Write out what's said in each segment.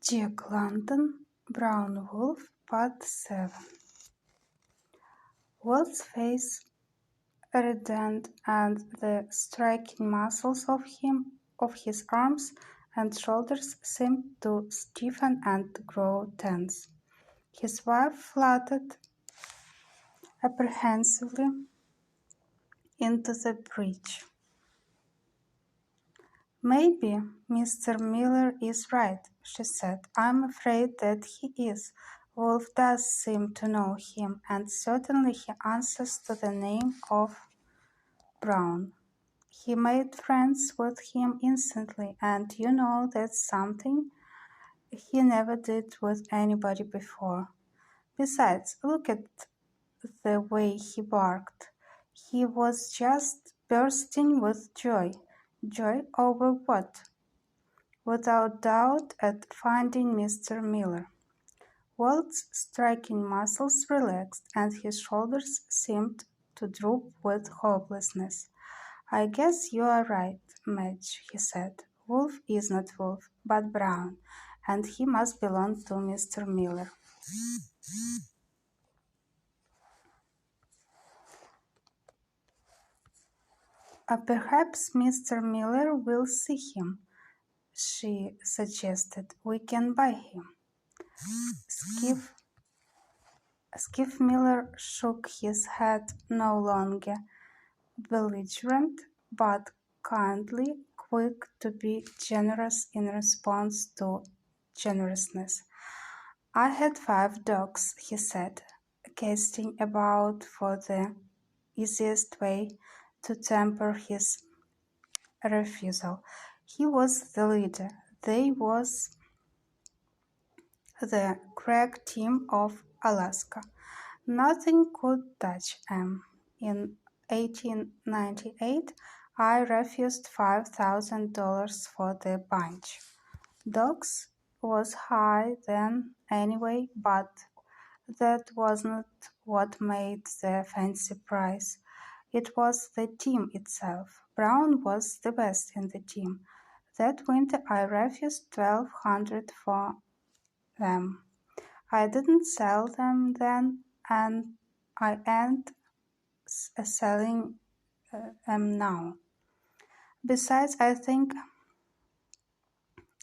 Jack London, Brown Wolf, Part 7. Wolf's face reddened, and the striking muscles of his arms and shoulders seemed to stiffen and grow tense. His wife fluttered apprehensively into the breach. "Maybe Mr. Miller is right," she said. "I'm afraid that he is. Wolf does seem to know him, and certainly he answers to the name of Brown. He made friends with him instantly, and you know that's something he never did with anybody before. Besides, look at the way he barked. He was just bursting with joy. Joy over what? Without doubt at finding Mr. Miller. Walt's striking muscles relaxed, and his shoulders seemed to droop with hopelessness. "I guess you are right, Madge," he said. "Wolf is not Wolf, but Brown, and he must belong to Mr. Miller." "Perhaps Mr. Miller will see him," she suggested. "We can buy him." Skiff Miller shook his head, no longer belligerent, but kindly, quick to be generous in response to generousness. "I had 5 dogs," he said, casting about for the easiest way to temper his refusal. He was the leader. They was the crack team of Alaska. Nothing could touch 'em. In 1898, I refused $5,000 for the bunch. Dogs was high then anyway, but that wasn't what made the fancy price. It was the team itself. Brown was the best in the team. That winter I refused $1,200 for them. I didn't sell them then, and I ain't selling them now. Besides, I think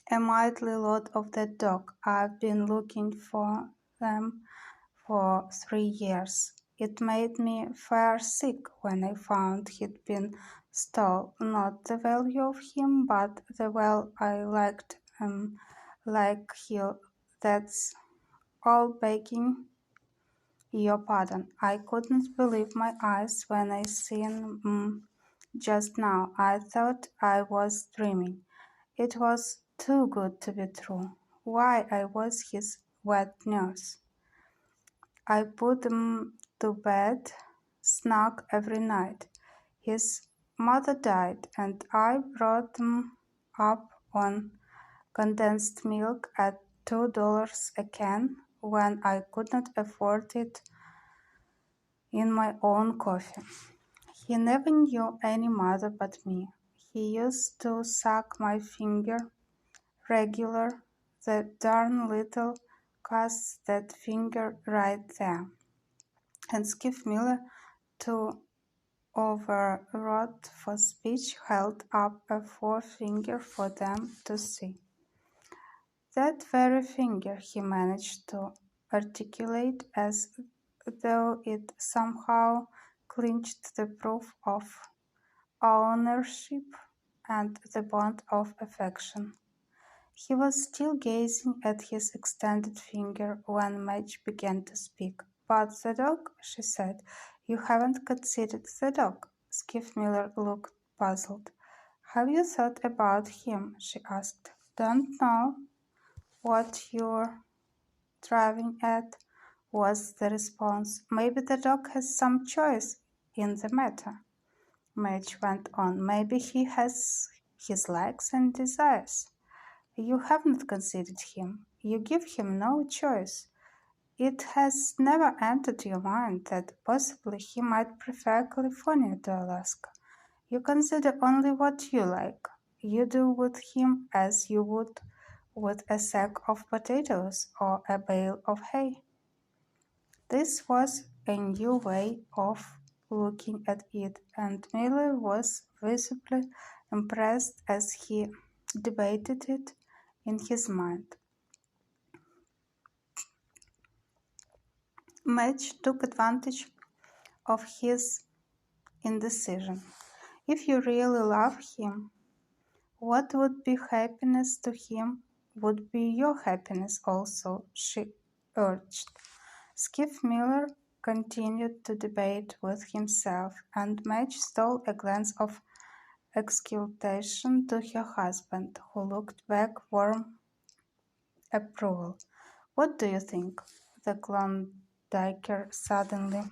a mighty lot of that dog. I've been looking for them for 3 years. It made me fair sick when I found he'd been stole. Not the value of him, but the well I liked him like you. That's all, begging your pardon. I couldn't believe my eyes when I seen just now. I thought I was dreaming. It was too good to be true. Why, I was his wet nurse. I put him to bed snug every night. His mother died, and I brought him up on condensed milk at $2 a can when I could not afford it in my own coffee. He never knew any mother but me. He used to suck my finger regular, the darn little cuss that finger right there. And Skiff Miller, too overwrought for speech, held up a forefinger for them to see. That very finger he managed to articulate as though it somehow clinched the proof of ownership and the bond of affection. He was still gazing at his extended finger when Madge began to speak. "But the dog," she said. "You haven't considered the dog." Skiff Miller looked puzzled. "Have you thought about him?" she asked. "Don't know what you're driving at," was the response. "Maybe the dog has some choice in the matter," Madge went on. "Maybe he has his likes and desires. You haven't considered him. You give him no choice. It has never entered your mind that possibly he might prefer California to Alaska. You consider only what you like. You do with him as you would with a sack of potatoes or a bale of hay. This was a new way of looking at it, and Miller was visibly impressed as he debated it in his mind. Madge took advantage of his indecision. If you really love him, what would be happiness to him would be your happiness also, she urged. Skip Miller continued to debate with himself, and Madge stole a glance of exultation to her husband, who looked back warm approval. "What do you think?" the Klondiker suddenly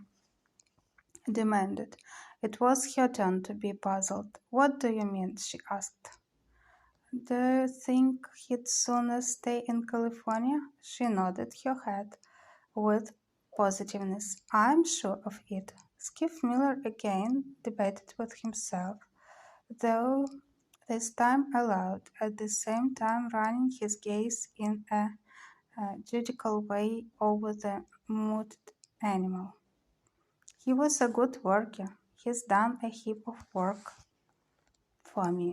demanded. It was her turn to be puzzled. "What do you mean?" she asked. "Do you think he'd sooner stay in California?" She nodded her head with positiveness. "I'm sure of it." Skip Miller again debated with himself, though this time aloud, at the same time running his gaze in a judicial way over the muted animal. "He was a good worker. He's done a heap of work for me.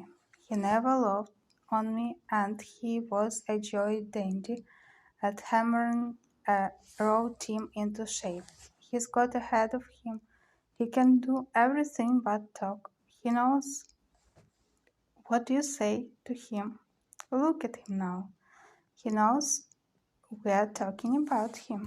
He never loved on me, and he was a joy dandy at hammering a raw team into shape. He's got ahead of him. He can do everything but talk. He knows what you say to him. Look at him now. He knows we're talking about him."